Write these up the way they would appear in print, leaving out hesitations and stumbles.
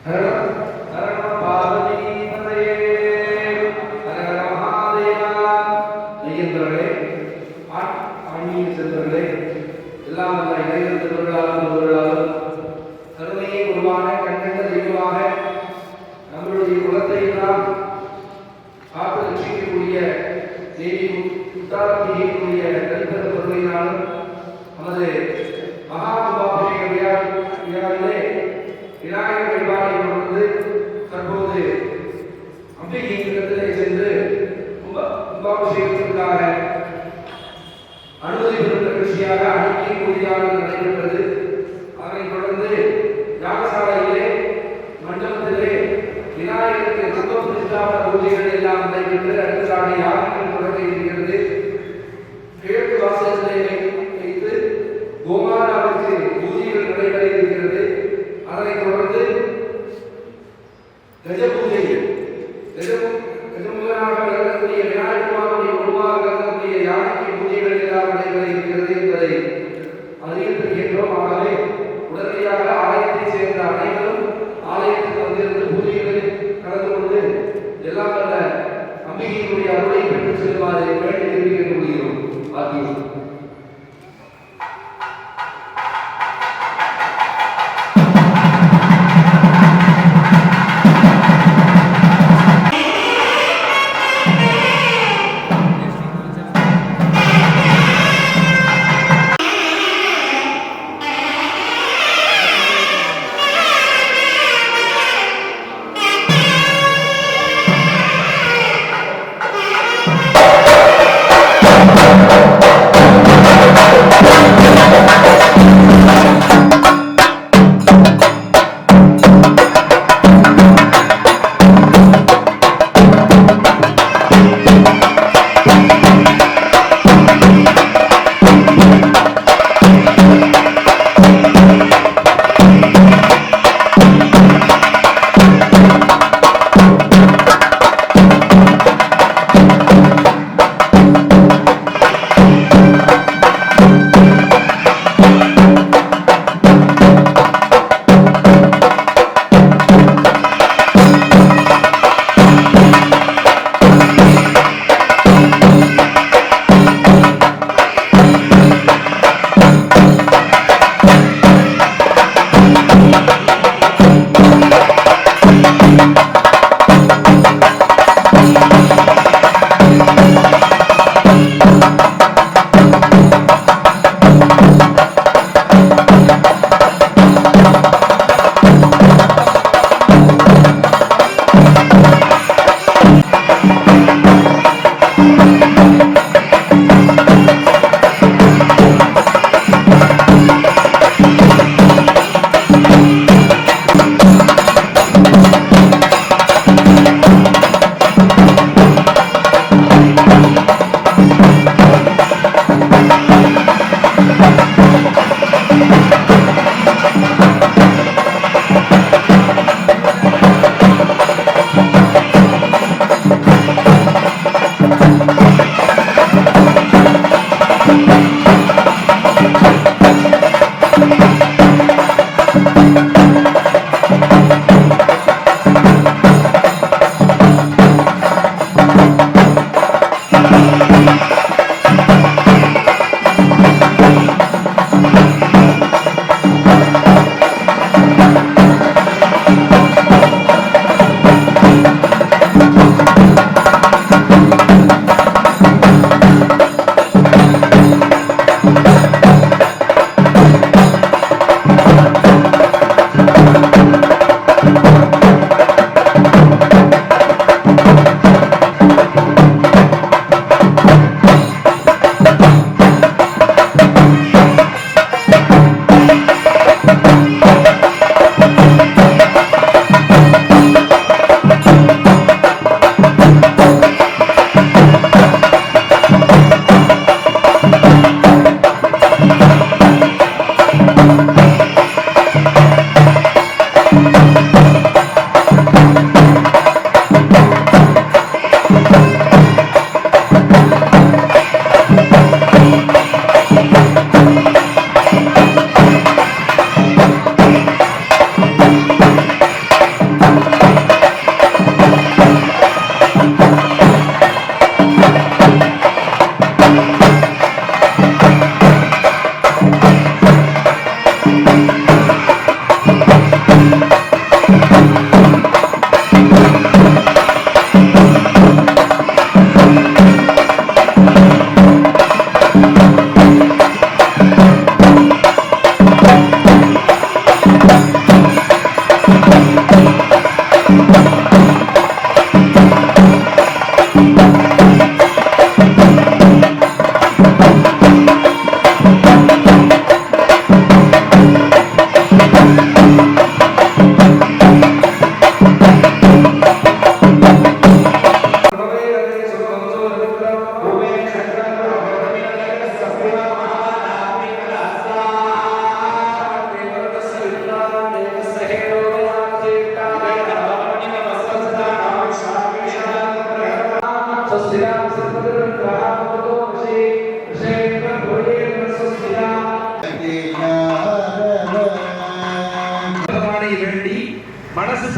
Thank you.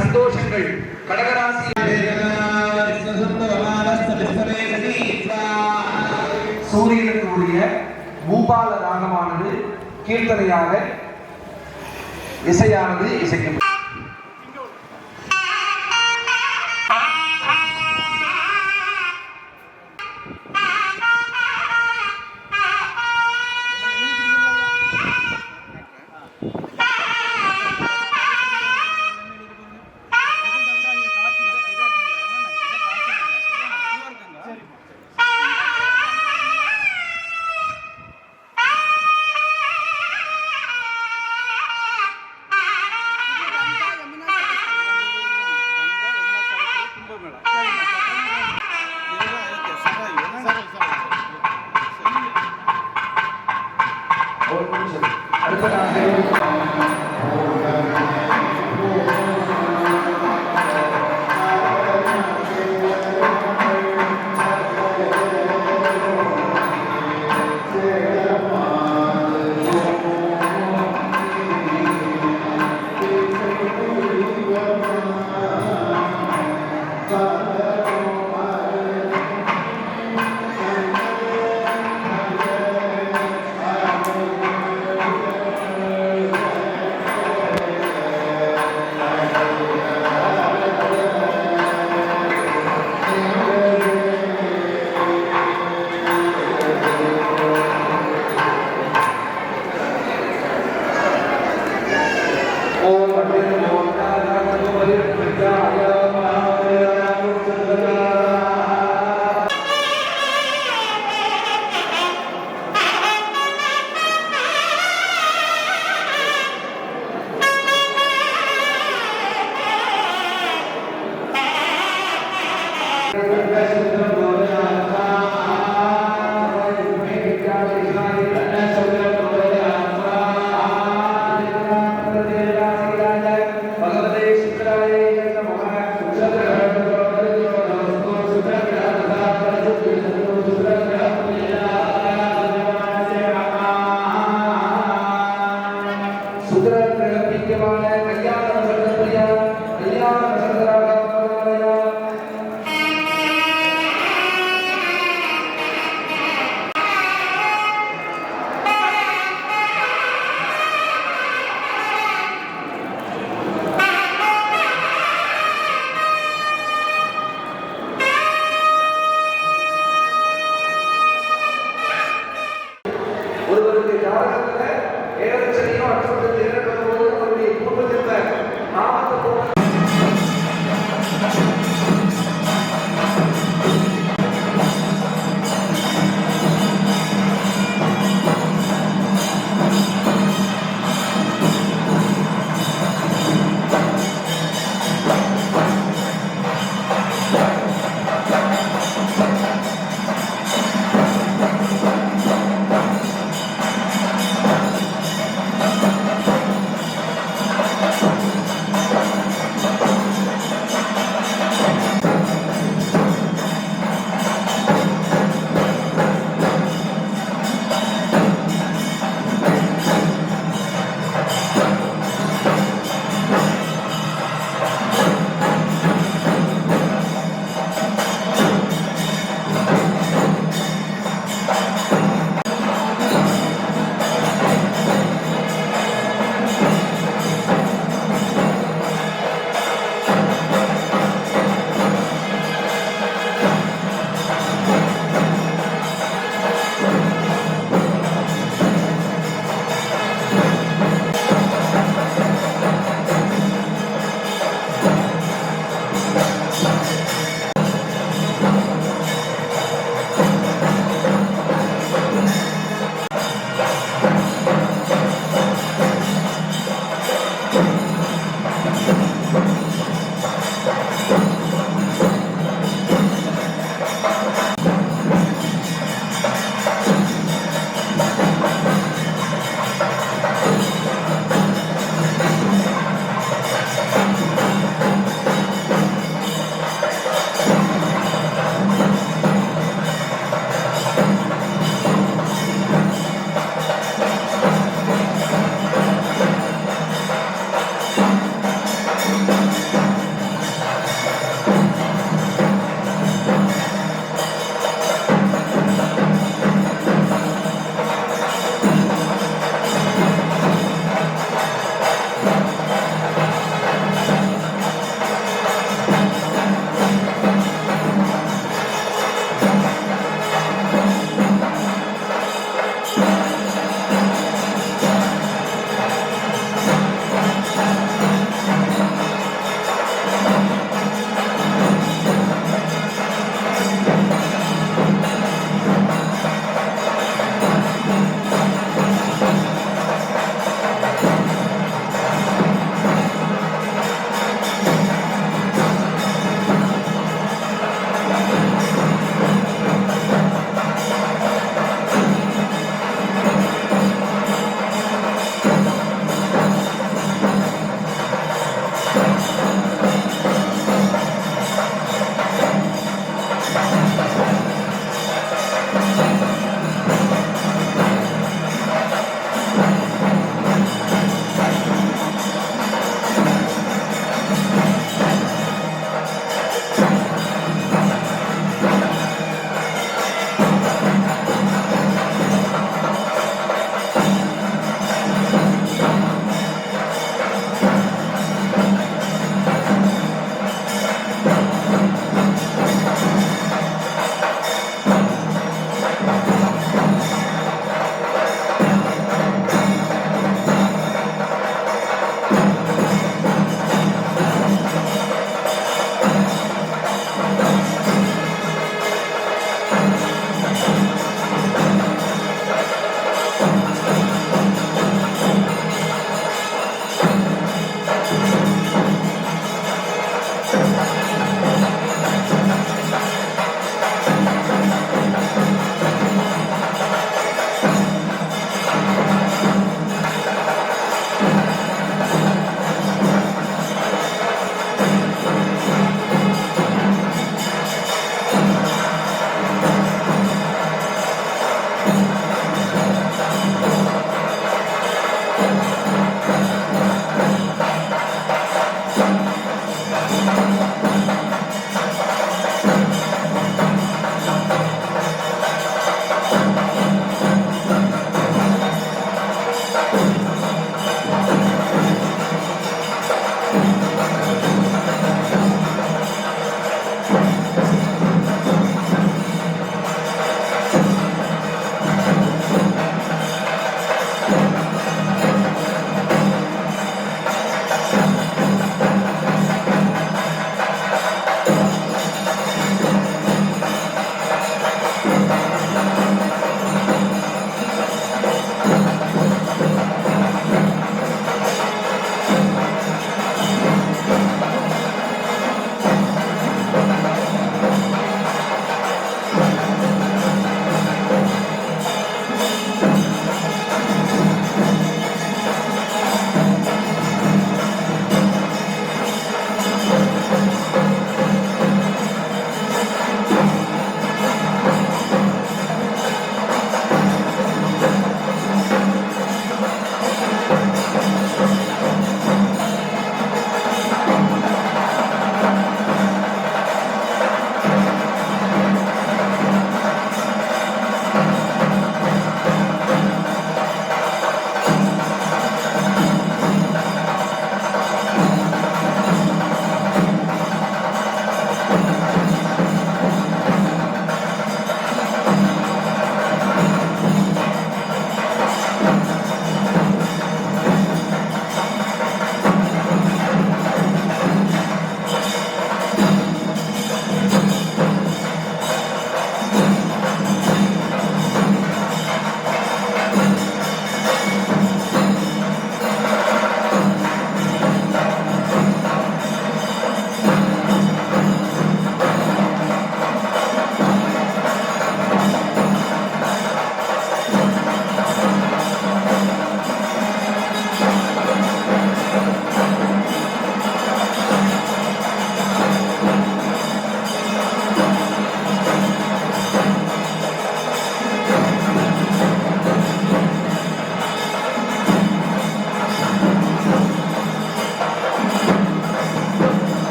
சந்தோஷங்கள் கடகராசி சூரியனுக்கு உரிய பூபால ராகமானது கீர்த்தனையாக இசையானது இசைக்கப்படும்.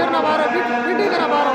வரணும் வர வீட்டுக்கு நான் வர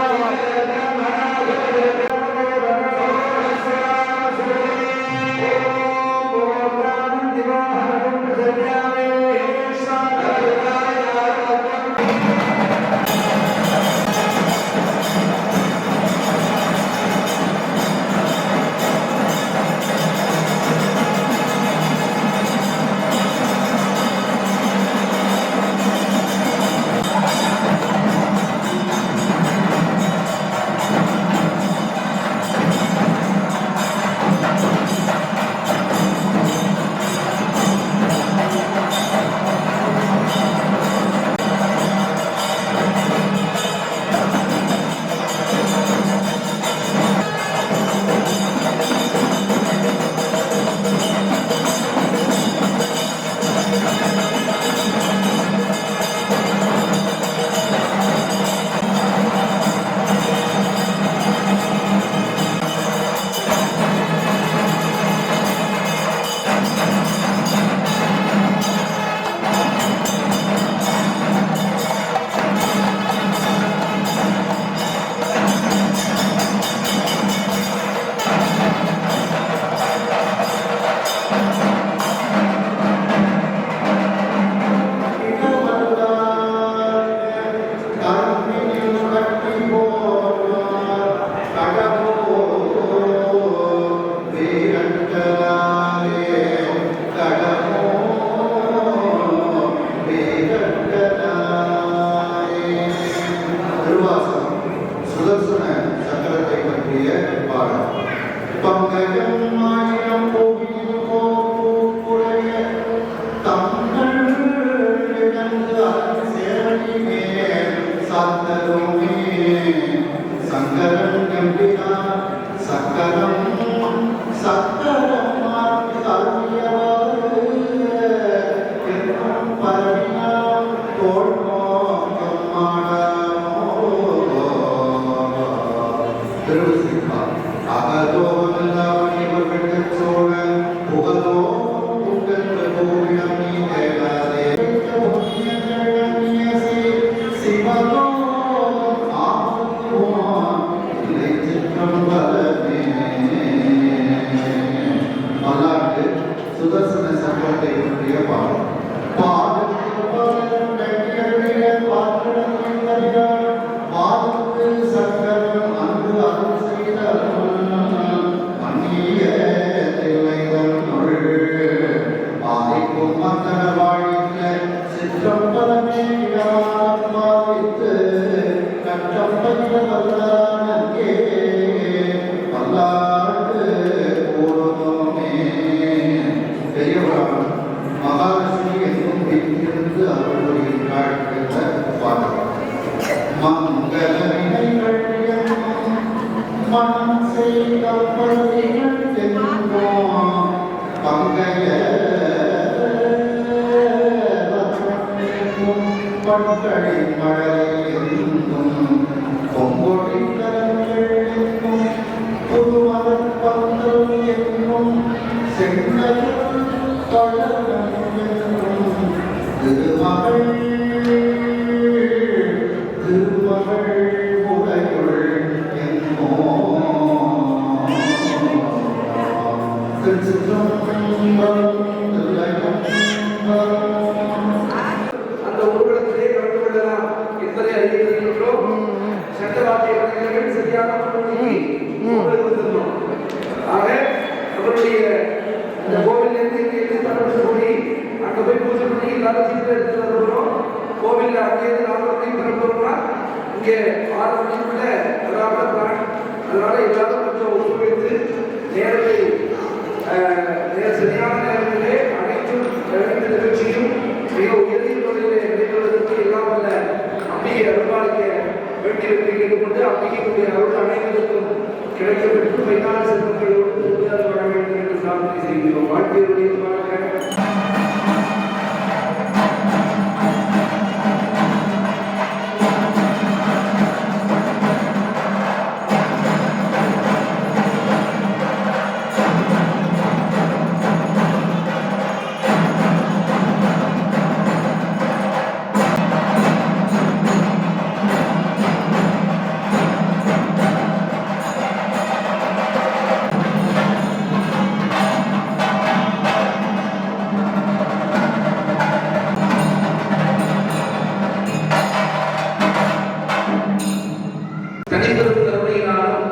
தனிப்பெரும் கருணையினாலும்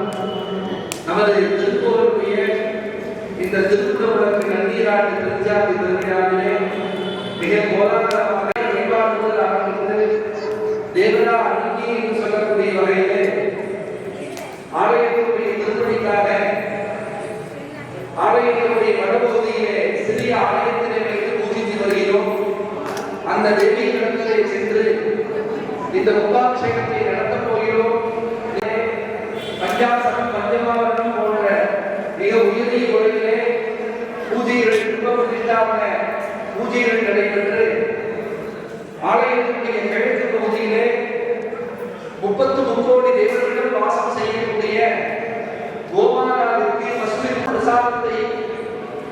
நமது திருக்கோவிலுடைய இந்த திருக்குட விளக்கு நன்னீராட்டு திருச்சாதி திருவிழாவிலே மிக கோலாகலமாக வழிபாடு முதல் ஆரம்பித்து தேவரா அன்கி என்று சொல்லக்கூடிய வகையிலே ஆலயத்தினுடைய திருப்பணிக்காக ஆலயத்தினுடைய வடபகுதியிலே சிறிய ஆலயத்திலே வைத்து பூஜித்து வருகிறோம். அந்த தேவி இடத்திலே சென்று இந்த உபாபிஷேகத்தை நடத்தப் போகிறோம். பஞ்சாசனம் பஞ்சமாவரணம் போன்ற மிக உயரிய முறையிலே பூஜைகள் கும்பபிரதிஷ்டாபன பூஜைகள் நடைபெற்று ஆலயத்தினுடைய கிழக்கு பகுதியிலே 33 கோடி தேவர்களும் வாசம் செய்யக்கூடிய கோமாதாவிற்கு பசுவின் பிரசாதத்தை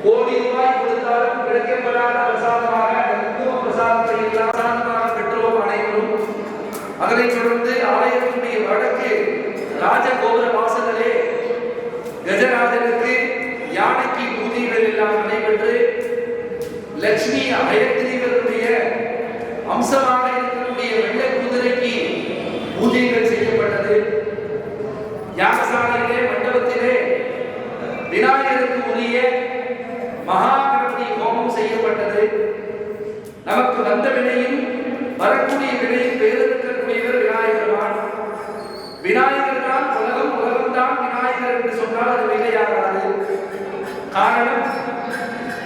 கோடி ரூபாய் கொடுத்தாலும் கிடைக்கப்படாத பிரசாதமாக குங்கும பிரசாதத்தை பிரசாதமாக பெற்றோம் அனைவரும். அதனைத் தொடர்ந்து ஆலயத்தினுடைய வடக்கு ராஜகோபுர வாசலிலே கஜராஜனுக்கு யானைக்கு பூஜைகள் எல்லாம் நடைபெற்று லட்சுமி அயத்திரிகளுடைய அம்சமாக இருக்கக்கூடிய வெள்ளை குதிரைக்கு பூஜைகள் செய்யப்பட்டது. யாகசாலையிலே மண்டபத்திலே விநாயகருக்கு உரிய மகாகணபதி ஹோமம் செய்யப்பட்டது. நமக்கு வந்த வினையும் வரக்கூடிய வினையும் பேரிருக்கக்கூடியவர் விநாயகர். விநாயகர் தான் உலகம், உலகம் தான் விநாயகர் என்று சொன்னால் அது மிகையாகாது. காரணம்,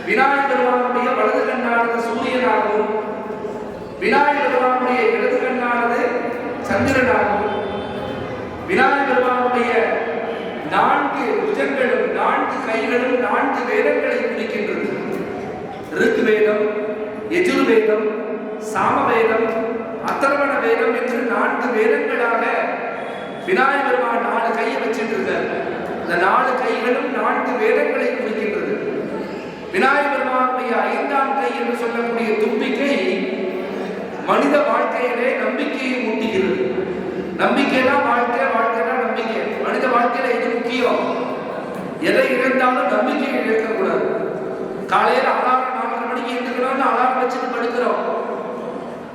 விநாயகர் பெருமானுடைய வலது கண்ணானது சூரியனாகவும் விநாயகர் பெருமானுடைய இடது கண்ணானது சந்திரனாகவும் விநாயகர் பெருமானுடைய 4 புஜங்களும் 4 கைகளும் 4 வேதங்களை குறிக்கின்றது. ரிக்வேதம், யஜுர்வேதம், சாமவேதம், அதர்வண வேதம் என்று 4 வேதங்களாக விநாயகர் பெருமான் 4 கையை வச்சிருக்கிறார். இந்த 4 கைகளும் 4 வேதங்களை குறிக்கின்றது. விநாயகர் பெருமானுடைய 5ஆம் கை என்று சொல்லக்கூடிய தும்பிக்கை மனித வாழ்க்கையிலே நம்பிக்கையை ஊட்டுகிறது. நம்பிக்கைதான் வாழ்க்கை, வாழ்க்கைதான் நம்பிக்கை. மனித வாழ்க்கையில இது முக்கியம். எதை இழந்தாலும் நம்பிக்கையை இழக்கக்கூடாது. காலையில் அலாரம் 4:30 மணிக்கு எழுந்துக்கணும்னு அலாரம் வச்சுட்டு படுக்கிறோம்.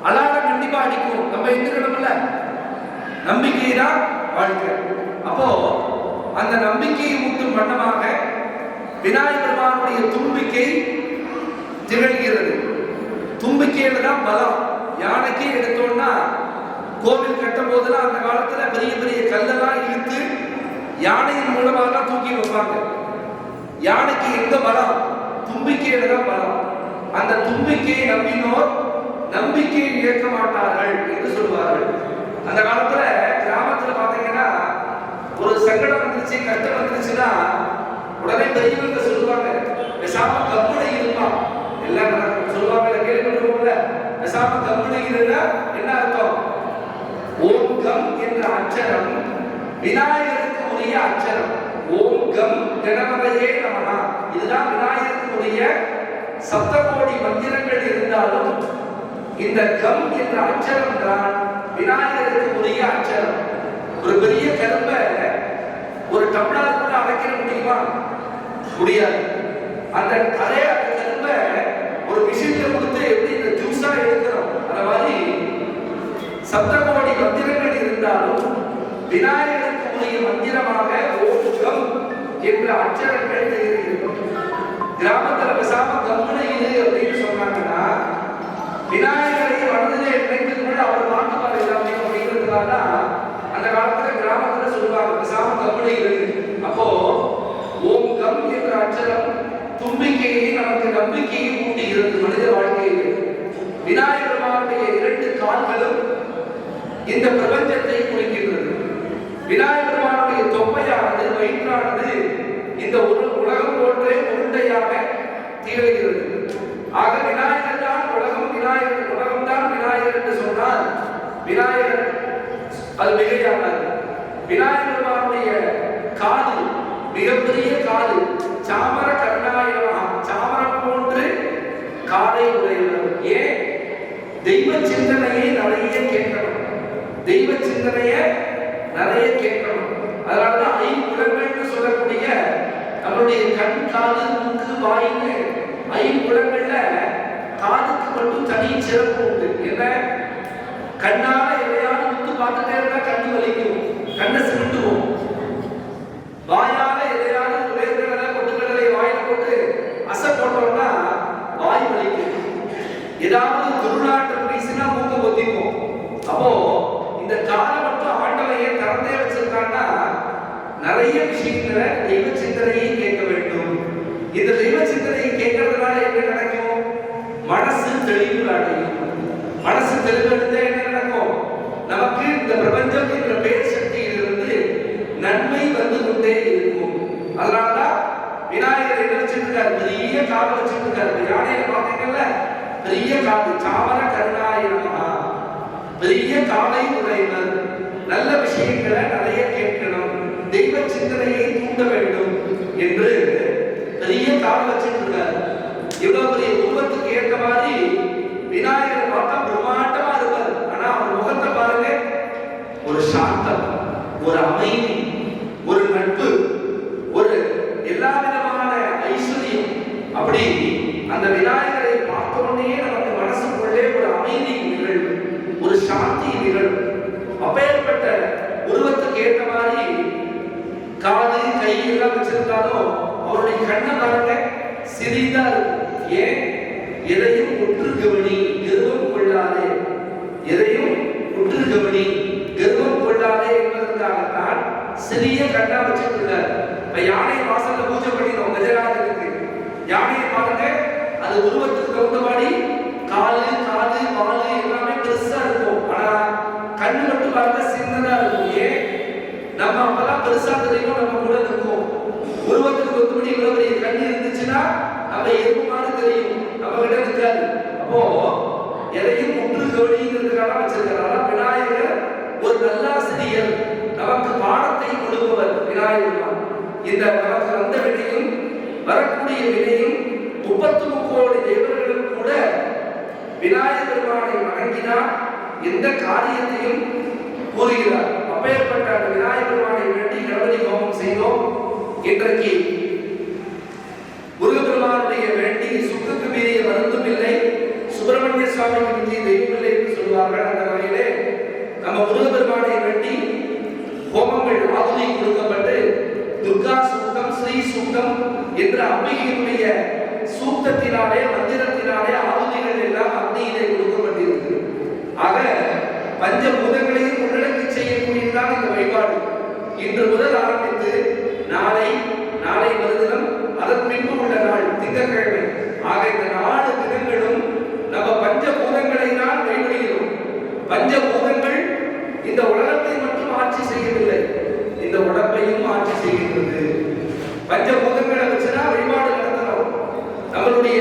அலாரம் கண்டிப்பா அடிக்கும், நம்ம எழுந்துக்கணும்ல. நம்பிக்கை தான் வாழ்க்கை. அப்போ அந்த நம்பிக்கையை ஊட்டும் வண்ணமாக விநாயகர் பெருமானுடைய தும்பிக்கை திகழ்கிறது. தும்பிக்கையில தான் பலம். யானைக்கு எடுத்தோம்னா கோவில் கட்டும் போதெல்லாம் அந்த காலத்துல பெரிய பெரிய கல்லெல்லாம் இழுத்து யானையின் மூலமாக தான் தூக்கி வைப்பாங்க. யானைக்கு எங்க பலம்? தும்பிக்கையில தான் பலம். அந்த தும்பிக்கையை நம்பினோர் நம்பிக்கையை இழக்க மாட்டார்கள் என்று சொல்வார்கள். அந்த காலத்துல கிராமத்துல பாத்தீங்கன்னா ஒரு சங்கடம் வந்துருச்சு, கஷ்டம் வந்துருச்சுன்னா உடனே பெரியவங்க சொல்லுவாங்க, பேசாம கம்பெனி இருப்பான் எல்லாம் சொல்லுவாங்க. கேள்விப்பட்டிருக்கோம்ல, பேசாம கம்பெனி இருந்தா என்ன அர்த்தம்? ஓம் கம் என்ற அட்சரம் விநாயகருக்கு உரிய அட்சரம். ஓம் கம் கணபதியே நமஹ. இதுதான் விநாயகருக்கு உரிய சப்தகோடி மந்திரங்கள் இருந்தாலும் இந்த கம் என்ற அட்சரம் தான் விநாயகருக்கு உரிய அட்சரம். ஒரு பெரிய கரும்பை ஒரு டம்ளர் கூட அரைக்க முடியுமா? முடியாது. அந்த கரும்பை ஒரு மிஷின்ல கொடுத்து எப்படி இந்த ஜூஸா எடுக்கிறோம், அந்த மாதிரி சப்தகோடி மந்திரங்கள் இருந்தாலும் விநாயகருக்கு உரிய மந்திரமாக ஓம் கம் என்ற அட்சரங்கள் தெரிகிறது. கிராமத்துல பேசாம கம்முனை இது அப்படின்னு சொன்னாங்கன்னா விநாயகரை வலதிலே நினைத்து கூட அவர் மாட்டுவார் எல்லாமே அப்படிங்கிறதுக்காக அந்த காலத்துல கிராமத்துல சொல்லுவாங்க, பேசாம கம்முனை இருக்கு. அப்போ ஓம் கம் என்ற அட்சரம் தும்பிக்கையை நமக்கு நம்பிக்கையை ஊட்டுகிறது மனித வாழ்க்கையில். விநாயகர் பெருமானுடைய 2 கால்களும் இந்த பிரபஞ்சத்தை குறிக்கின்றது. விநாயகர் பெருமானுடைய தொப்பையானது வயிற்றானது இந்த உலகம் போன்றே உருண்டையாக திகழ்கிறது. ஆக விநாயகர் தான் உலகம், விநாயகர் உலகம் தான் விநாயகர் என்று சொன்னால் விநாயகர் அது மிகையானது. விநாயகர் பெருமானுடைய காது மிகப்பெரிய காது, சாமர கருணாயமாக சாமரம் போன்று காதை உடையவர். ஏன்? தெய்வ சிந்தனையை நிறைய கேட்கணும், தெய்வ சிந்தனையை நிறைய கேட்கணும். அதனாலதான் 5 புலன்கள் சொல்லக்கூடிய நம்மளுடைய கண், காது, மூக்கு, வாயின்னு 5 புலன்கள்ல காதுக்கு மட்டும் தனி சிறப்பு உண்டு. என்ன? கண்ணால எதையாவது முத்து பார்த்துட்டே இருந்தா கண்ணு வலிக்கும், கண்ணை சிமிட்டு இந்த காலம் மட்டும் ஆண்டவையே திறந்தே வச்சிருக்காங்கன்னா நிறைய விஷயங்களை தெய்வ சிந்தனையை கேட்க வேண்டும். இந்த தெய்வ சிந்தனையை கேட்கறதுனால என்ன நடக்கும்? மனசு தெளிவு அடையும். மனசு தெளிவு அடைந்தா என்ன நடக்கும்? நமக்கு இந்த பிரபஞ்சம் என்ற பேர் சக்தியிலிருந்து நன்மை வந்து கொண்டே இருக்கும். அதனாலதான் விநாயகர் என்ன வச்சிருக்காரு? பெரிய காது வச்சிருக்காரு. யானையை பார்த்தீங்கல்ல, பெரிய காது, சாமர கருணாயிரமா, பெரிய காலை உடையவர். நல்ல விஷயங்களை நிறைய கேட்கணும், தெய்வ சிந்தனையை தூண்ட வேண்டும் என்று பெரிய காது வச்சிருக்காரு. இவ்வளவு பெரிய உருவத்துக்கு ஏற்ற மாதிரி விநாயகரை பார்த்தா பிரம்மாண்டமா இருப்பார். ஆனா அவர் முகத்தை பாருங்க, ஒரு சாந்தம், ஒரு அமைதி, ஒரு நட்பு, ஒரு எல்லா விதமான ஐஸ்வர்யம். அப்படி அந்த விநாயகரை பார்த்த உடனே நமக்கு மனசுக்குள்ளே ஒரு அமைதி நிகழ்வு, ஒரு சாந்தி நிகழ்வு. அப்பேற்பட்ட உருவத்துக்கு ஏற்ற மாதிரி காது கை எல்லாம் வச்சிருந்தாலும் அவருடைய கண்ணை பாருங்க, சிறிதா இருக்கும். ஏன்? எதையும் உற்று கவனி, கர்வம் கொள்ளாதே. எதையும் உற்று கவனி, கர்வம் கொள்ளாதே என்பதற்காகத்தான் சிறிய கண்ணா வச்சிருக்கிறார். இப்ப யானை வாசல்ல பூஜை பண்ணினோம் கஜராஜனுக்கு. யானையை பாருங்க, அது உருவத்துக்கு தகுந்தபடி காலு, காது, வாலு எல்லாமே பெருசா இருக்கும். ஆனா கண்ணு மட்டும் பாருங்க சின்னதா இருக்கும். ஏன்? நம்ம அப்பதான் பெருசா தெரியும், நம்ம கூட இருக்கும். உருவத்துக்கு தகுந்தபடி இவ்வளவு பெரிய கண்ணு இருந்துச்சுன்னா நம்ம எறும்பு மாதிரி தெரியும், நம்ம கிட்ட இருக்காது. அப்போ எதையும் உற்று கவனிங்கிறதுக்காக வச்சிருக்கிறாரா விநாயகர். ஒரு நல்லாசிரியர், நமக்கு பாடத்தை கொடுப்பவர் விநாயகர். இந்த நமக்கு வந்த வினையும் வரக்கூடிய வினையும் 33 கோடி தேவர்களும் கூட விநாயகர் பெருமானை வணங்கினார், எந்த காரியத்தையும் கூறுகிறார். அப்பேற்பட்ட அந்த விநாயகர் பெருமானை வேண்டி கணபதி ஹோமம் செய்தோம். இன்றைக்கு முருகப்பெருமானுடைய வேண்டி சுக்குக்கு மீறிய மருந்தும் இல்லை, சுப்பிரமணிய சுவாமிக்கு மீறிய தெய்வம் இல்லை என்று சொல்வார்கள். அந்த வகையிலே நம்ம முருகப்பெருமானை வேண்டி ஹோமங்கள் ஆகுதி கொடுக்கப்பட்டு துர்கா சூக்தம், ஸ்ரீ சூக்தம் என்ற அம்பிகையினுடைய சூக்தத்தினாலே மந்திரத்தினாலே ஆகுதிகள் எல்லாம் அக்னியிலே கொடுக்கப்பட்டிருக்கு. ஆக பஞ்சபூதங்களையும் உள்ளடக்கி செய்யக்கூடியதுதான் இந்த வழிபாடு. இன்று முதல் ஆரம்பித்து நாளை மறுதினம், அதன் பின்பு உள்ள நாள் திங்கட்கிழமை. ஆக இந்த 4 தினங்களும் நம்ம பஞ்சபூதங்களை தான் வழிபடுகிறோம். பஞ்சபூதங்கள் இந்த உலகத்தை மட்டும் ஆட்சி செய்யவில்லை, இந்த உடம்பையும் ஆட்சி செய்கின்றது. பஞ்சபூதங்களை வச்சுதான் வழிபாடு நடத்தணும். நம்மளுடைய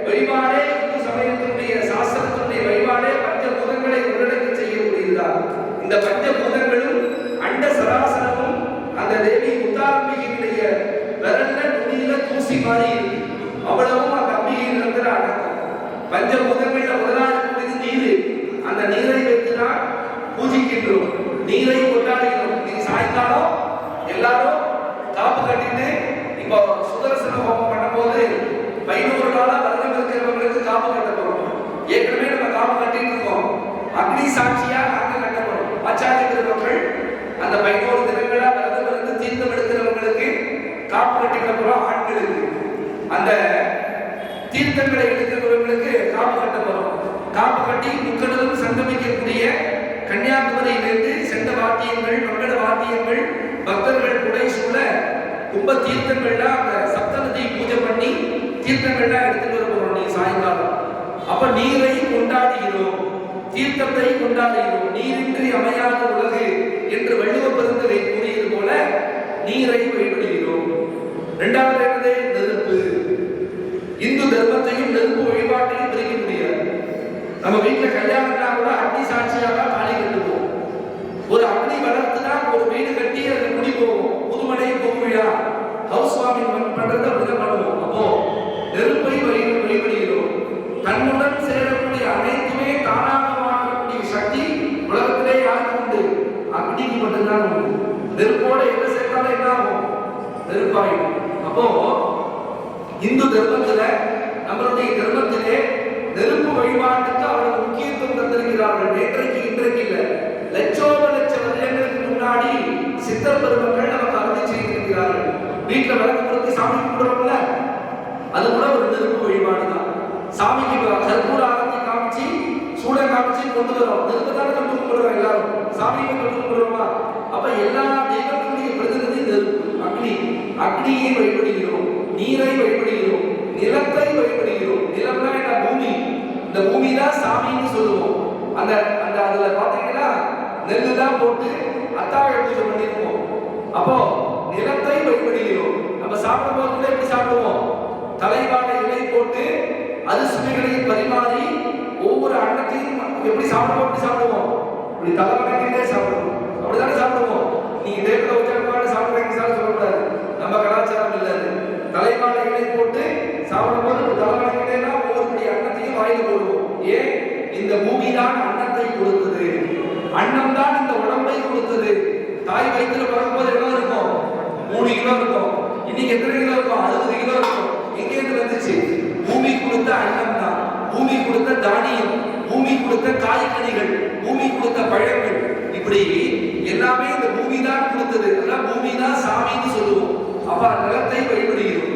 வழிபாடே இந்து சமயத்தினுடைய சாஸ்திரத்தினுடைய வழிபாடே பஞ்சபூதங்களை உள்ளடக்கி செய்யக்கூடியதுதான். இந்த பஞ்சபூதங்களும் அண்ட சராசரமும் அந்த தேவி முத்தாம்பிகையினுடைய விரல்ல துணியில தூசி மாதிரி இருக்கு. அவ்வளவும் அந்த அம்பிகையின் இருக்கிற அடக்கம். பஞ்சபூதங்கள்ல முதலாவது நீர். அந்த நீரை வைத்துதான் பூஜிக்கின்றோம், நீரை கொண்டாடுகிறோம். நீ சாயங்காலம் எல்லாரும் காப்பு கட்டிட்டு, இப்போ சுதர்சன ஹோமம் பண்ணும்போது 500 நாளா விரதம் இருக்கிறவங்களுக்கு காப்பு கட்ட போறோம். ஏற்கனவே நம்ம காப்பு கட்டிட்டு இருக்கோம். அக்னி சாட்சியா நாங்க கட்ட போறோம். ஆச்சாரிய பெருமக்கள் அந்த 11 தினங்களா விரதம் இருந்து தீர்த்தம் எடுக்கிறவங்களுக்கு காப்பு கட்டிட போறோம். ஆண்களுக்கு அந்த தீர்த்தங்களை எடுக்கிறவங்களுக்கு காப்பு கட்ட போறோம். காப்பு கட்டி முக்கடலும் சங்கமிக்கக்கூடிய கன்னியாகுமரியிலிருந்து செண்ட வாத்தியங்கள், மங்கள வாத்தியங்கள், பக்தர்கள் புடை சூழ கும்ப தீர்த்தங்கள்லாம் அந்த சப்தநதி பூஜை பண்ணி தீர்த்தங்கள்லாம் எடுத்துட்டு வர போறோம். நீ சாயங்காலம் அப்ப நீரை கொண்டாடுகிறோம், தீர்த்தத்தை கொண்டாடுகிறோம். நீரின்றி அமையாத உலகு என்று வள்ளுவ பெருந்தகை கூறியது போல நீரை வழிபடுகிறோம். இரண்டாவது என்னது? நெருப்பு. இந்து தர்மத்தையும் நெருப்பு வழிபாட்டையும் பிரிக்க முடியாது. நம்ம வீட்டுல கல்யாணம்னா கூட அக்னி சாட்சியாக தாலி கட்டுவோம். ஒரு அக்னி வளர்த்துதான் ஒரு வீடு கட்டி அதுல குடி போவோம். புதுமனை புதுவிழா ஹவுஸ் வார்மிங் பண்றதை அப்படிதான் பண்ணுவோம். அப்போ நெருப்பை வழிபடுகிறோம். தன்னுடன் சேரக்கூடிய அனைத்துமே தானாக மாற்றக்கூடிய சக்தி உலகத்திலே யாருக்கு உண்டு? அக்னிக்கு மட்டும்தான் உண்டு. நெருப்போட என்ன சேர்த்தாலும் என்ன ஆகும்? நெருப்பாயிடும். அப்போ இந்து தர்மத்துல, நம்மளுடைய தர்மத்திலே நெருப்பு வழிபாட்டுக்கு அவர்கள் முக்கியத்துவம் தந்திருக்கிறார்கள். நேற்றைக்கு இன்றைக்கு இல்லை, லட்சோப லட்ச வருடங்களுக்கு முன்னாடி சித்தர் பெருமக்கள் நமக்கு அறுதி செய்திருக்கிறார்கள். வீட்டுல விளக்கு பொருத்தி சாமி கும்பிடுறோம்ல, அது கூட ஒரு நெருப்பு வழிபாடு தான். சாமிக்கு கற்பூர ஆரத்தி காமிச்சு, சூட காமிச்சு கொண்டு வரோம். நெருப்பதான கொண்டு கும்பிடுறோம், எல்லாரும் சாமியை கொண்டு கும்பிடுறோமா? அப்ப எல்லா தெய்வங்களுடைய பிரதிநிதி நெருப்பு, அக்னி. அக்னியை வழிபடுகிறோம், நீரை வழிபடுகிறோம், நிலத்தை வழிபடுகிறோம். நிலம்னா என்ன? பூமி. இந்த பூமி தான் சாமின்னு சொல்லுவோம். அந்த அந்த அதுல பாத்தீங்கன்னா நெல்லு தான் போட்டு அத்தாழ பூஜை பண்ணிருப்போம். அப்போ நிலத்தை வழிபடுகிறோம். நம்ம சாப்பிடும் போது கூட எப்படி சாப்பிடுவோம்? தலைவாழை இலை போட்டு அரிசுமைகளையும் பரிமாறி ஒவ்வொரு அன்னத்தையும் எப்படி சாப்பிடுவோம்? எப்படி சாப்பிடுவோம்? இப்படி தலைவணக்கிட்டே சாப்பிடுவோம். அப்படிதானே சாப்பிடுவோம். நீங்க தேவதை உச்சரமான சாப்பிடுறீங்க சொல்லக்கூடாது. நம்ம கலாச்சாரம் இல்லை. தலைவாழை இலை போட்டு சாப்பிடும் போது தலைவணக்கிட்டேன்னா ஒவ்வொருடைய அன்னத்தையும் வாயில போடுவோம். ஏன்? இந்த பூமி தான் அன்னத்தை கொடுத்தது, அன்னம் தான் இந்த உடம்பை கொடுத்தது. தாய் வயிற்றுல பிறக்கும்போது எவ்வளவு இருக்கும்? 3 கிலோ இருக்கும். இன்னைக்கு எத்தனை கிலோ இருக்கும்? 60 கிலோ இருக்கும். எங்கேருந்து வந்துச்சு? பூமி கொடுத்த அன்னம் தான், பூமி கொடுத்த தானியம், பூமி கொடுத்த காய்கனிகள், பூமி கொடுத்த பழங்கள், இப்படி எல்லாமே இந்த பூமி தான் கொடுத்தது. அதெல்லாம் பூமி தான் சாமின்னு சொல்லுவோம். அப்ப நிலத்தை வழிபடுகிறோம்,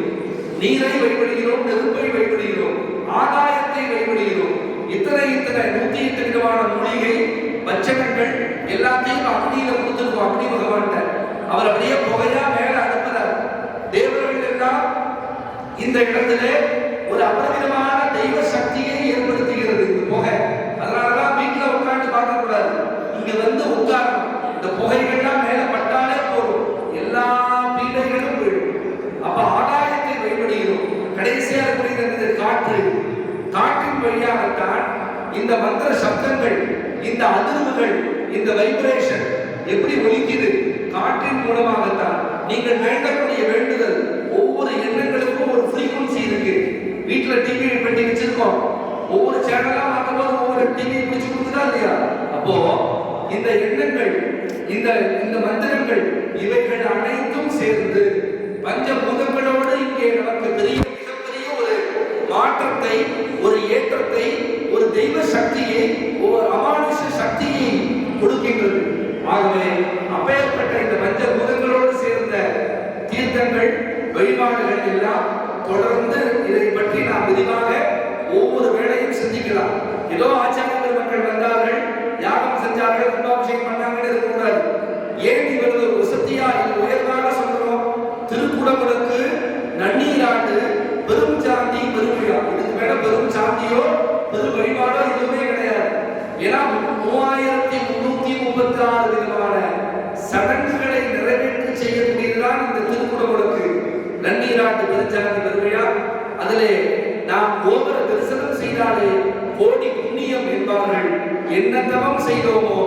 நீரை வழிபடுகிறோம், நெருப்பை வழிபடுகிறோம், ஆகாயத்தை வழிபடுகிறோம். இத்தனை 108 விதமான மூலிகை பச்சனங்கள் எல்லாத்தையும் அக்னியில கொடுத்துருக்கோம். அக்னி பகவான்கிட்ட அவர் அப்படியே புகையா மேல அனுப்புறார். தேவர்கள் எல்லாம் இந்த இடத்துல ஒரு அபரிமிதமான தெய்வ சக்தியை ஏற்படுத்துகிறது இந்த புகை. அதனாலதான் வீட்டுல உட்காந்து பார்க்க கூடாது, இங்க வந்து உட்காரணும். இந்த புகைகள்லாம் மேல பட்டாலே போதும், எல்லா பீடைகளும் விழும். அப்ப ஆகாயத்தை வழிபடுகிறோம். கடைசியா இருக்கக்கூடிய காற்று, காற்றின் வழியாகத்தான் இந்த மந்திர சப்தங்கள், இந்த அதிர்வுகள், இந்த வைப்ரேஷன் எப்படி ஒலிக்குது? காற்றின் மூலமாகத்தான். நீங்கள் வேண்டக்கூடிய வேண்டுதல், ஒவ்வொரு எண்ணங்களுக்கும் ஒரு ஃப்ரீக்வன்சி இருக்கு. வீட்டுல டிவி பெட்டி வச்சிருக்கோம், ஒவ்வொரு சேனலா மாற்றும்போது ஒவ்வொரு டிவி பிடிச்சு கொடுக்குதா இல்லையா? அப்போ இந்த எண்ணங்கள், இந்த மந்திரங்கள், இவைகள் அனைத்தும் சேர்ந்து பஞ்சபூதங்களோடு இங்கே நமக்கு மிகப்பெரிய ஒரு மாற்றத்தை, ஒரு ஏற்றத்தை, ஒரு தெய்வ சக்தியை, ஒரு அமானுஷ சக்தியை கொடுக்கின்றது. ஆகவே அப்பேற்பட்ட இந்த பஞ்சபூதங்களோடு சேர்ந்த தீர்த்தங்கள், வழிபாடுகள் எல்லாம் தொடர்ந்து இதை பற்றி நாம் விரிவாக ஒவ்வொரு வேளையும் சிந்திக்கலாம். ஏதோ ஆச்சாரியர்கள் மக்கள் வந்தார்கள், யாகம் செஞ்சார்கள், கும்பாபிஷேகம் பண்ணாங்கன்னு இருக்கக்கூடாது. ஏன் இவரது வசதியா இது உயர்வாக சொல்றோம்? திருக்குடமுழுக்கு, நன்னீராட்டு, பெரும் சாந்தி, பெருவிழா. இதுக்கு மேல பெரும் சாந்தியோ பெரும் வழிபாடோ எதுவுமே கிடையாது. ஏன்னா 3336 விதமான சடங்குகளை நிறைவேற்றி செய்யக்கூடியதுதான் இந்த திருக்குடமுழுக்கு, நன்னீராட்டு, பெருஞ்சாந்தி, பெருவிழா. அதிலே நாம் கோபுர தரிசனம் செய்தாலே கோடி புண்ணியம் என்பார்கள். என்ன தவம் செய்தோமோ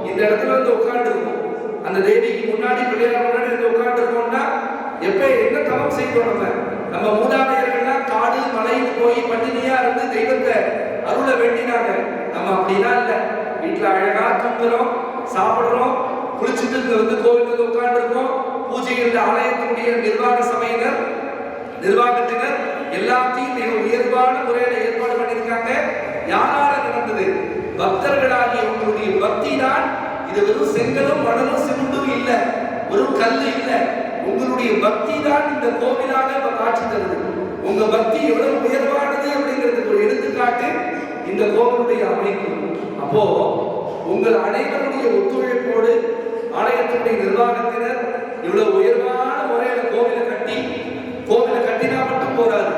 இந்த இடத்துல வந்து உட்கார்ந்து இருக்கோம், அந்த தேவிக்கு முன்னாடி பிள்ளையார் முன்னாடி வந்து உட்கார்ந்து இருக்கோம்னா எப்ப என்ன தவம் செய்தோம்? நம்ம மூதாதையர்கள்லாம் காடு மலைன்னு போய் பட்டினியா இருந்து தெய்வத்தை அருள வேண்டினாங்க. நம்ம அப்படிலாம் இல்லை. வீட்டுல அழகா தூங்குறோம், சாப்பிடுறோம், குளிச்சுட்டு வந்து கோவில் வந்து உட்கார்ந்து இருக்கோம். பூஜைகள் ஆலயத்தினுடைய நிர்வாக சபையினர், நிர்வாகத்தினர் எல்லாத்தையும் மிக உயர்வான முறையில ஏற்பாடு பண்ணியிருக்காங்க. யாரால நடந்தது? பக்தர்களாகிய உங்களுடைய பக்தி தான். இது வெறும் செங்கலும் மணலும் சிமெண்டும் இல்ல, ஒரு கல்லு இல்ல. உங்களுடைய பக்தி தான் இந்த கோவிலாக காட்சி தருது. உங்க பக்தி எவ்வளவு உயர்வானது அப்படிங்கிறதுக்கு ஒரு எடுத்துக்காட்டு இந்த கோவிலுடைய அமைப்பு. அப்போ உங்கள் அனைவருடைய ஒத்துழைப்போடு ஆலயத்தினுடைய நிர்வாகத்தினர் இவ்வளவு உயர்வான முறையில கோவிலை கட்டினா மட்டும் போராது.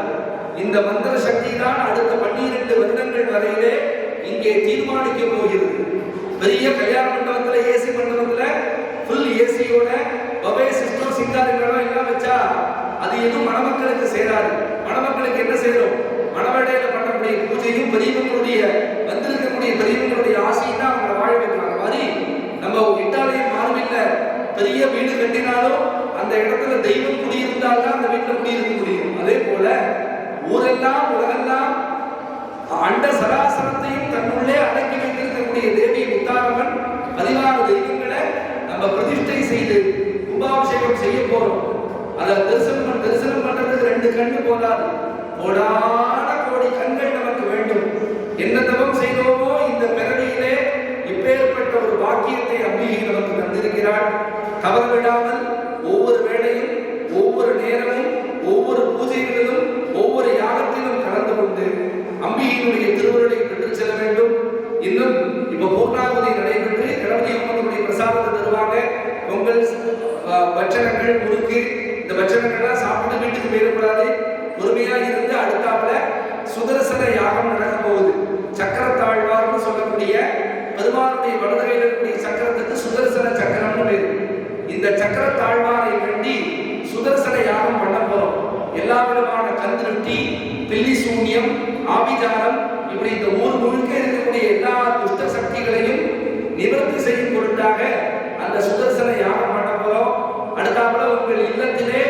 இந்த மந்திர சக்தி தான் அடுத்த 12 வருடங்கள் வரையிலே இங்கே தீர்மானிக்க போகிறது. பெரிய கல்யாண மண்டபத்துல, ஏசி மண்டபத்துல ஃபுல் ஏசியோட பவே சிஸ்டம், சிங்காரிகளும் எல்லாம் வச்சா அது எதுவும் மணமக்களுக்கு சேராது. மணமக்களுக்கு என்ன சேரும்? மணவடையில பண்ணக்கூடிய பூஜையும் பெரியவங்களுடைய வந்திருக்கக்கூடிய பெரியவங்களுடைய ஆசையும் தான் அவங்களை வாழ வைக்கிறாங்க. மாதிரி நம்ம இட்டாலியன் மாறுமில்ல, பெரிய வீடு கட்டினாலும் அந்த இடத்துல தெய்வம் குடியிருந்தால்தான் அந்த வீட்டுல குடியிருக்க முடியும். அதே போல ஊரெல்லாம் உலகெல்லாம் அண்ட சராசரத்தையும் தன்னுள்ளே அடக்கி வைத்திருக்கக்கூடிய தேவி முத்தாரம்மன் 16 தெய்வங்களை நம்ம பிரதிஷ்டை செய்து கும்பாபிஷேகம் செய்ய போறோம். அதை தரிசனம் பண்றதுக்கு 2 கண்ணு போதாது, கோடான கோடி கண்கள் நமக்கு வேண்டும். என்ன தவம் செய்தோமோ இந்த பிறவியிலே இப்பேற்பட்ட ஒரு பாக்கியத்தை அம்பிகை நமக்கு தந்திருக்கிறாள். தவறு விடாமல் ஒவ்வொரு வேளையும், ஒவ்வொரு நேரமும், ஒவ்வொரு பூஜைகளிலும், ஒவ்வொரு யாகத்திலும் கலந்து கொண்டு அம்பிகையினுடைய திருவருளை பெற்று செல்ல வேண்டும். இன்னும் பூர்ணாகுதி நடைபெற்று கணபதி ஹோமத்தினுடைய பிரசாதத்தை தருவாங்க. பொங்கல், பட்சணங்கள், முறுக்கு, இந்த பட்சணங்கள்லாம் சாப்பிட்டு வீட்டுக்கு போயிடக்கூடாது. பொறுமையா இருந்து அடுத்தாப்புல சுதர்சன யாகம் நடக்க போகுது. சக்கரத்தாழ்வார்னு சொல்லக்கூடிய பெருமானுடைய வலதுகையில் இருக்கக்கூடிய சக்கரத்துக்கு சுதர்சன சக்கரம்னு பேரு. இந்த சக்கரத்தாழ்வாரை வேண்டி சுதர்சன யாகம் பண்ண போறோம். எல்லா விதமான கந்திருட்டி, பில்லி சூன்யம், ஆபிஜாரம், இப்படி இந்த ஊர் முழுக்க இருக்கக்கூடிய எல்லா துஷ்ட சக்திகளையும் நிவர்த்தி செய்யும் பொருட்டாக அந்த சுதர்சன யாகம் பண்ண போறோம். அடுத்தாப்புல உங்கள் இல்லத்திலே,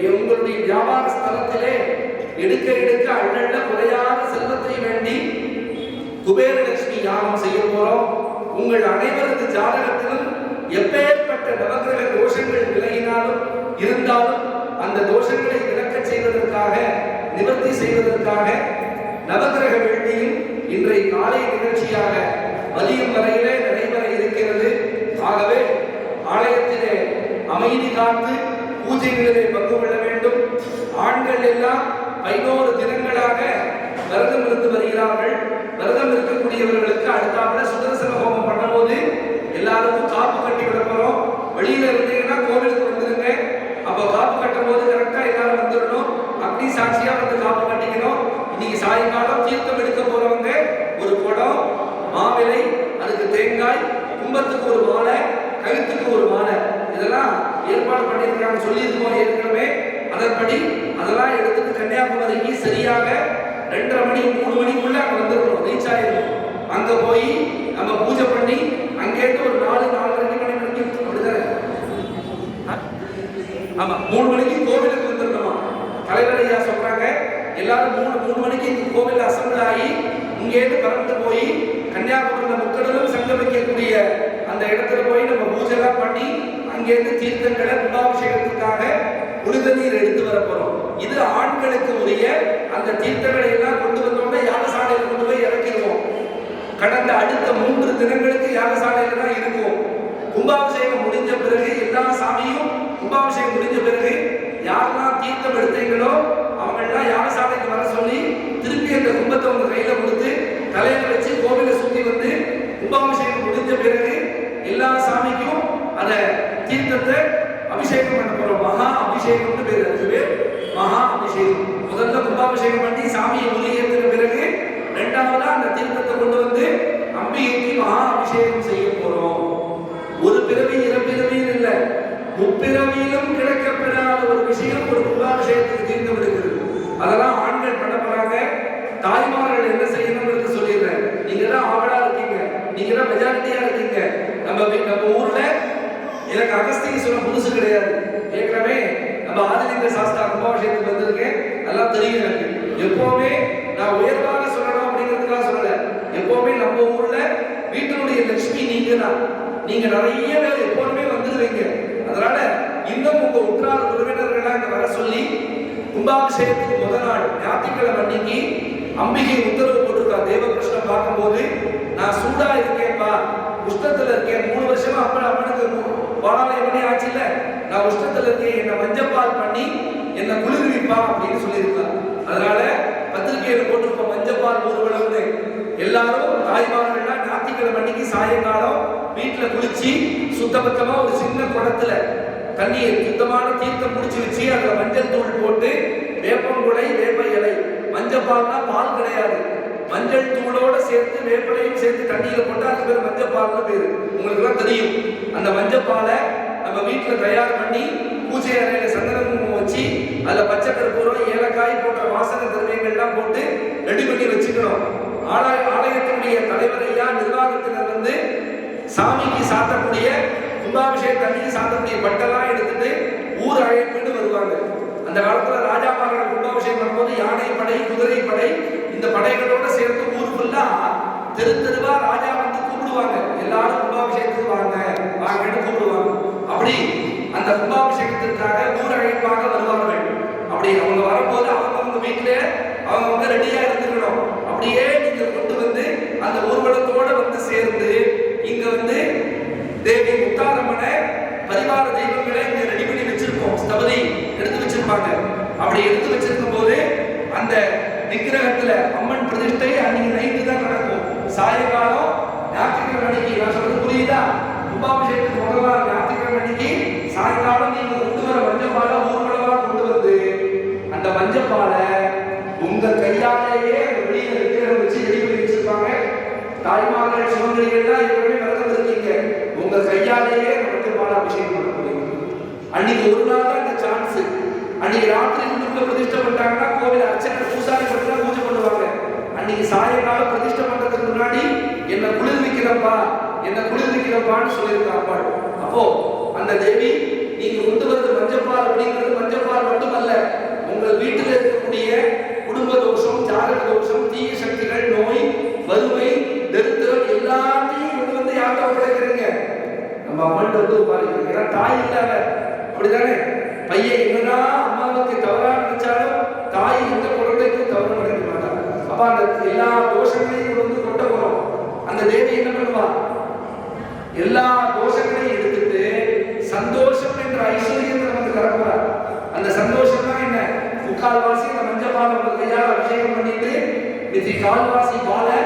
உங்களுடைய வியாபார ஸ்தலத்திலே எடுக்க எடுக்க அண்ணல்ல குறையாத செல்வத்தை வேண்டி குபேரலட்சுமி யாகம் செய்ய போறோம். உங்கள் அனைவரது ஜாதகத்திலும் எப்பேற்பட்ட நவகிரக தோஷங்கள் விலகினாலும் இருந்தாலும் அந்த தோஷங்களை விலக்க செய்வதற்காக, நிவர்த்தி செய்வதற்காக நவகிரக வேண்டியும் இன்றைய காலை நிகழ்ச்சியாக மதியம் வரையிலே நடைபெற இருக்கிறது. ஆகவே ஆலயத்திலே அமைதி காத்து பூஜைகளிலே பங்கு கொள்ள வேண்டும். ஆண்கள் எல்லாம் 11 தினங்களாக விரதம் இருந்து வருகிறார்கள். விரதம் இருக்கக்கூடியவர்களுக்கு அடுத்தாப்புல சுதர்சன ஹோமம் பண்ணும்போது எல்லாருக்கும் காப்பு கட்டி விட போறோம். வெளியில இருந்தீங்கன்னா கோவிலுக்கு வந்துருங்க. அப்ப காப்பு கட்டும் போது கரெக்டா எல்லாரும் வந்துடணும். அப்படி சாட்சியா வந்து காப்பு கட்டிக்கணும். இன்னைக்கு சாயங்காலம் தீர்த்தம் எடுக்க போறவங்க ஒரு குடம், மாவிலை, அதுக்கு தேங்காய், கும்பத்துக்கு ஒரு மாலை, கழுத்துக்கு ஒரு மாலை, இதெல்லாம் ஏற்பாடு பண்ணியிருக்காங்க, சொல்லியிருக்கோம் ஏற்கனவே. அதன்படி அதெல்லாம் எடுத்துட்டு கன்னியாகுமரிக்கு சரியாக 2:30 மணி 3 மணிக்குள்ள அங்க வந்துடணும், ரீச் ஆயிடணும். அங்க போய் நம்ம பூஜை பண்ணி அங்கேருந்து ஒரு 4-4:30 மணிக்கு அப்படிதானே? ஆமா, 3 மணிக்கு கோவிலுக்கு வந்துடணுமா. தலைவர் ஐயா சொல்றாங்க எல்லாரும் 3 மணிக்கு கோவில் அசம்பிள் ஆகி இங்கேருந்து பறந்து போய் கன்னியாகுமரியில முக்கடலும் சங்கமிக்கக்கூடிய அந்த இடத்துல போய் நம்ம பூஜை எல்லாம் பண்ணி அங்கேருந்து தீர்த்தங்களை கும்பாபிஷேகத்துக்காக புனித நீர் எடுத்து வர போறோம். இது ஆண்களுக்கு உரிய அந்த தீர்த்தங்களை எல்லாம் கொண்டு வந்தோம்னா யாகசாலையில் கொண்டு போய் இறக்கிடுவோம். கடந்த அடுத்த 3 தினங்களுக்கு யாகசாலையில தான் இருக்கும். கும்பாபிஷேகம் முடிஞ்ச பிறகு எல்லா சாமியும் கும்பாபிஷேகம் முடிஞ்ச பிறகு யாரெல்லாம் தீர்த்தம் எடுத்தீங்களோ அவங்க எல்லாம் யாகசாலைக்கு வர சொல்லி திருப்பி அந்த கும்பத்தை உங்க கையில கொடுத்து தலையில வச்சு கோவிலை சுத்தி வந்து கும்பாபிஷேகம் முடிஞ்ச பிறகு எல்லா சாமிக்கும் அந்த தீர்த்தத்தை அபிஷேகம் பண்ண போறோம். மகா அபிஷேகம்னு பேர். அதுக்கு பேர் மகா அபிஷேகம். முதல்ல கும்பாபிஷேகம் பண்ணி சாமியை ஒளியேற்றின பிறகு இரண்டாவதா அந்த தீர்த்தத்தை கொண்டு வந்து அம்பிகைக்கு மகா அபிஷேகம் செய்ய போறோம். ஒரு பிறவி 2 பிறவியில் இல்லை, 3 பிறவியிலும் கிடைக்கப்பெறாத ஒரு விஷயம் ஒரு கும்பாபிஷேகத்துக்கு தீர்த்தம் எடுக்கிறது. அதெல்லாம் ஆண்கள் பண்ண போறாங்க. தாய்மார்கள் என்ன செய்யணும்னு சொல்லிடுறேன். நீங்க தான் ஆவலா இருக்கீங்க, நீங்க தான் மெஜாரிட்டியா இருக்கீங்க. நம்ம ஊர்ல எனக்கு அகஸ்தீஸ்வரம் புதுசு கிடையாது. ஏற்கனவே நம்ம ஆதிலிங்க சாஸ்திரா கும்பாபிஷேகத்துக்கு வந்திருக்கேன், எல்லாம் தெரியும் எனக்கு. எப்பவுமே நான் உயர்வாக சொல்லணும் அப்படிங்கிறதுக்காக சொல்லல. எப்பவுமே நம்ம ஊர்ல வீட்டினுடைய லட்சுமி நீங்க தான். நீங்க நிறைய பேர் எப்போதுமே வந்துருவீங்க. அதனால இன்னும் உங்க உற்றார் உறவினர்களா இங்க வர சொல்லி கும்பாபிஷேகத்துக்கு முதல் நாள் ஞாயிற்றுக்கிழமை அன்னைக்கு அம்பிகை உத்தரவு போட்டிருக்கா. தேவகிருஷ்ணன் பார்க்கும்போது நான் சூடா இருக்கேன்பா, உஷ்ணத்துல இருக்கேன், 3 வருஷமா அம்மனுக்கு பாலாலயம் பண்ணி ஆச்சு இல்ல, நான் உஷ்ணத்துல இருக்கேன், என்ன மஞ்சப்பால் பண்ணி என்ன குளிர்விப்பா அப்படின்னு சொல்லியிருக்காரு. அதனால பத்திரிகையில போட்டிருப்போம் மஞ்சப்பால் ஊர்வலம்னு. எல்லாரும் தாய்மார்கள்லாம் ஞாயிற்றுக்கிழமை அன்னைக்கு சாயங்காலம் வீட்டுல குளிச்சு சுத்தபத்தமா ஒரு சின்ன குடத்துல தண்ணீர் சுத்தமான தீர்த்தம் குடிச்சு வச்சு அதுல மஞ்சள் தூள் போட்டு வேப்பங்குடை, வேப்ப இலை, மஞ்சப்பால்னா பால் கிடையாது, மஞ்சள் தூளோட சேர்த்து வேப்பலையும் சேர்த்து தண்ணியில போட்டா அது பேர் மஞ்சப்பால்னு பேரு. உங்களுக்கு எல்லாம் தெரியும். அந்த மஞ்சப்பாலை நம்ம வீட்டுல தயார் பண்ணி பூஜை அறையில சந்தனம் வச்சு அதுல பச்சை கற்பூரம், ஏலக்காய் போன்ற வாசனை திரவியங்கள்லாம் போட்டு ரெடி பண்ணி வச்சுக்கணும். ஆலயத்தினுடைய தலைவர் ஐயா நிர்வாகத்தினர் வந்து சாமிக்கு சாத்தக்கூடிய கும்பாபிஷேக தண்ணிக்கு சாத்தக்கூடிய பட்டெல்லாம் எடுத்துட்டு ஊர் அழைப்புன்னு வருவாங்க. அந்த காலத்துல ராஜாமார்கள் கும்பாபிஷேகம் பண்ணும்போது யானை படை, குதிரை படை, இந்த படைகளோட சேர்த்து ஊர் ஃபுல்லா தெரு தெருவா ராஜா வந்து கூப்பிடுவாங்க. எல்லாரும் கும்பாபிஷேகத்துக்கு வாங்க வாங்கன்னு கூப்பிடுவாங்க. அப்படி அந்த கும்பாபிஷேகத்திற்காக ஊர் அழைப்பாக வருவார்கள். அப்படி அவங்க வரும்போது அவங்க வீட்டுல அவங்க ரெடியா இருந்துக்கணும். அப்படியே நீங்க கொண்டு வந்து அந்த ஊர்வலத்தோட வந்து சேர்ந்து இங்க வந்து தேவி முத்தாரம்மனை பரிவார தெய்வங்களை இங்க ரெடி பண்ணி வச்சிருக்கோம். ஸ்தபதி எடுத்து வச்சிருப்பாங்க. அப்படி எடுத்து வச்சிருக்கும் போது அந்த விக்கிரகத்துல அம்மன் பிரதிஷ்டை அன்னைக்கு நைட்டு தான் நடக்கும். சாயங்காலம் ஞாயிற்றுக்கிழமை புரியுதா? கும்பாபிஷேகத்துக்கு முதல் நாள் ஞாயிற்றுக்கிழமை அன்னைக்கு சாயங்காலம் நீங்க கொண்டு வர மஞ்சப்பாலை ஊர்வலமா கொண்டு வந்து அந்த மஞ்சப்பாலை உங்க கையாலேயே வெளியில விக்கிரகம் வச்சு ரெடி பண்ணி வச்சிருப்பாங்க. தாய்மார்கள் சுமங்கலிகள்லாம் ஏற்கனவே விரதம் இருக்கீங்க. உங்க கையாலேயே மஞ்சப்பாலை அபிஷேகம் பண்ண முடியும். அன்னைக்கு ஒரு நாள் தான் இந்த சான்ஸ். அன்னைக்கு ராத்திரி உள்ளுக்குள்ள பிரதிஷ்டை பண்ணிட்டாங்கன்னா கோவில் அர்ச்சகர் பூசாரி மட்டும் பூஜை பண்ணுவாங்க. அன்னைக்கு சாயங்காலம் பிரதிஷ்டை பண்றதுக்கு முன்னாடி என்ன குளிர்விக்கிறப்பான்னு சொல்லியிருக்காங்க. அப்போ அந்த தேவி நீங்க கொண்டு வரது மஞ்சப்பால் அப்படிங்கிறது மஞ்சப்பால் மட்டுமல்ல, உங்கள் வீட்டில் இருக்கக்கூடிய குடும்ப தோஷம், ஜாதக தோஷம், தீய சக்திகள், நோய், வறுமை, தரித்திரம் எல்லாத்தையும் கொண்டு வந்து யார்கிட்ட ஒப்படைக்கிறீங்க? நம்ம அம்மன்ட்டு வந்து பாருங்க. ஏன்னா தாய் இல்லாத அப்படிதானே. பையன் என்னதான் அம்மாவுக்கு தவறா நினைச்சாலும் தாய் எந்த குழந்தைக்கும் தவறு நினைக்க மாட்டாங்க. அப்ப அந்த எல்லா தோஷங்களையும் வந்து கொட்ட போறோம். அந்த தேவி என்ன பண்ணுவா? எல்லா தோஷங்களையும் எடுத்துட்டு சந்தோஷம் என்ற ஐஸ்வர்யத்தை நமக்கு தரப்போறா. அந்த சந்தோஷம் தான் என்ன? முக்கால்வாசி அந்த மஞ்சப்பாலை உங்க கையால் அபிஷேகம் பண்ணிட்டு மிதி கால்வாசி பாலை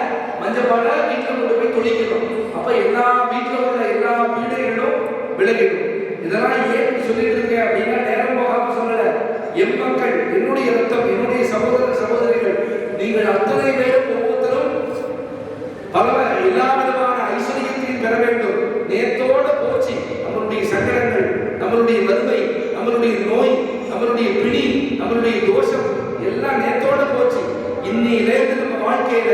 மஞ்சப்பாலை வீட்டில் கொண்டு போய் தொழிக்கணும். அப்ப எல்லா வீட்டில் உள்ள எல்லா பீடைகளும் விலகிடும். இதெல்லாம் ஏன் சொல்லிட்டு இருக்கேன் அப்படின்னா, நேரம் போகாம சொல்லல. என் மக்கள், என்னுடைய ரத்தம், என்னுடைய சகோதர சகோதரிகள், நீங்கள் அத்தனை பேரும் ஒவ்வொருத்தரும் எல்லா விதமான ஐஸ்வர்யத்தையும் பெற வேண்டும். நேத்தோட போச்சு நம்மளுடைய சங்கடங்கள், நம்மளுடைய வறுமை, நம்மளுடைய நோய், நம்மளுடைய பிணி, நம்மளுடைய தோஷம் எல்லாம் நேத்தோட போச்சு. இன்னையிலேருந்து நம்ம வாழ்க்கையில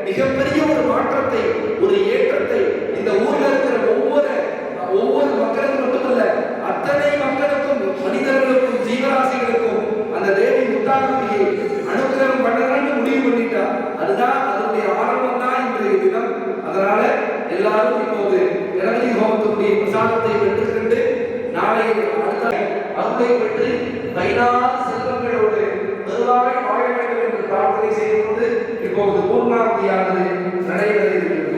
மிகப்பெரிய ஒரு மாற்றத்தை, ஒரு ஏற்றத்தை இந்த ஊர்ல இருக்கிற ஒவ்வொரு மக்களுக்கும் மட்டுமல்ல, அத்தனை மக்களுக்கும், மனிதர்களுக்கும், ஜீவராசிகளுக்கும் அந்த தேவி முத்தானத்தை அனுகிரகம் பண்ணணும்னு முடிவு பண்ணிட்டா. அதுதான் அதனுடைய ஆரம்பம் தான் இன்றைய தினம். அதனால எல்லாரும் இப்போது கணபதி ஹோமத்தினுடைய பிரசாதத்தை பெற்றுக்கொண்டு நாளை அடுத்த அருளை பெற்று கைலாச செல்வங்களோடு பெருவாய் வாழ வேண்டும் என்று பிரார்த்தனை செய்து கொண்டு இப்போது பூர்ணாவதியானது நடைபெற இருக்கிறது.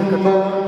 இருக்கட்டும்.